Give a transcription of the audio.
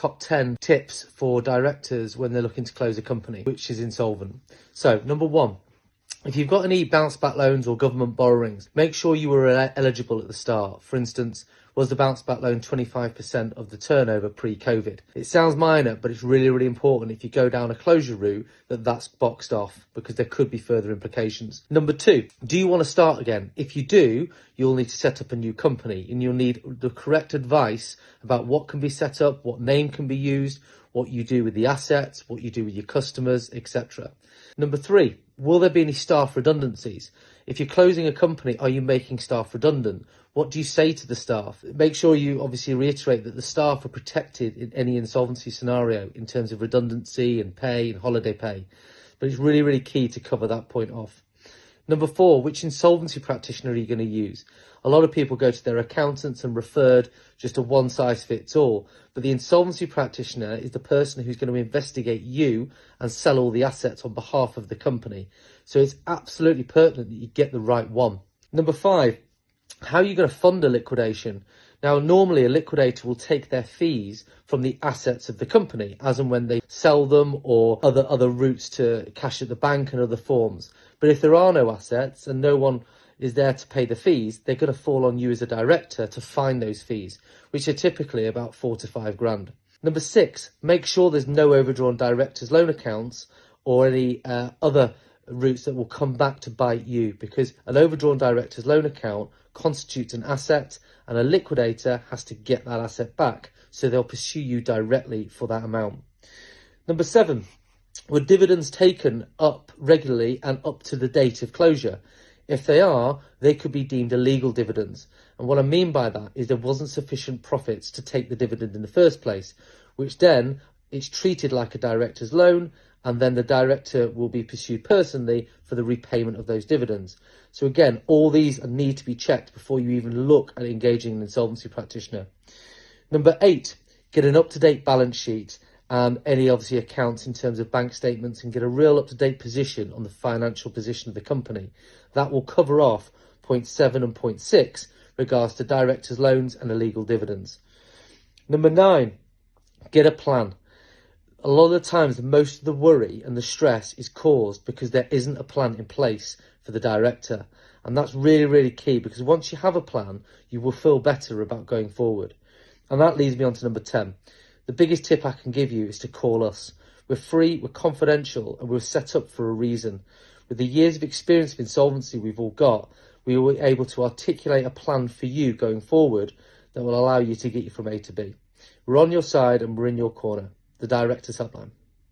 top 10 tips for directors when they're looking to close a company, which is insolvent. So, number one, if you've got any bounce back loans or government borrowings, make sure you were eligible at the start. For instance, was the bounce back loan 25% of the turnover pre-COVID? It sounds minor, but it's really, really important if you go down a closure route that that's boxed off, because there could be further implications. Number two, do you want to start again? If you do, you'll need to set up a new company, and you'll need the correct advice about what can be set up, what name can be used, what you do with the assets, what you do with your customers, etc. Number three, will there be any staff redundancies? If you're closing a company, are you making staff redundant? What do you say to the staff? Make sure you obviously reiterate that the staff are protected in any insolvency scenario in terms of redundancy and pay and holiday pay. But it's really, really key to cover that point off. Number four, which insolvency practitioner are you going to use? A lot of people go to their accountants and referred just a one size fits all. But the insolvency practitioner is the person who's going to investigate you and sell all the assets on behalf of the company. So it's absolutely pertinent that you get the right one. Number five, how are you going to fund a liquidation? Now, normally a liquidator will take their fees from the assets of the company as and when they sell them, or other routes to cash at the bank and other forms. But if there are no assets and no one is there to pay the fees, they're going to fall on you as a director to find those fees, which are typically about £4 to £5 grand. Number six, make sure there's no overdrawn directors' loan accounts or any other routes that will come back to bite you, because an overdrawn director's loan account constitutes an asset and a liquidator has to get that asset back, so they'll pursue you directly for that amount. Number seven, were dividends taken up regularly and up to the date of closure? If they are, they could be deemed illegal dividends. And what I mean by that is there wasn't sufficient profits to take the dividend in the first place, which then it's treated like a director's loan, and then the director will be pursued personally for the repayment of those dividends. So again, all these need to be checked before you even look at engaging an insolvency practitioner. Number eight, get an up-to-date balance sheet and any obviously accounts in terms of bank statements, and get a real up-to-date position on the financial position of the company. That will cover off point 7 and point 6 regards to directors' loans and illegal dividends. Number 9, get a plan. A lot of the times, most of the worry and the stress is caused because there isn't a plan in place for the director. And that's really, really key, because once you have a plan, you will feel better about going forward. And that leads me on to number 10. The biggest tip I can give you is to call us. We're free, we're confidential, and we're set up for a reason. With the years of experience of insolvency we've all got, we were able to articulate a plan for you going forward that will allow you to get you from A to B. We're on your side and we're in your corner. The Directors Helpline.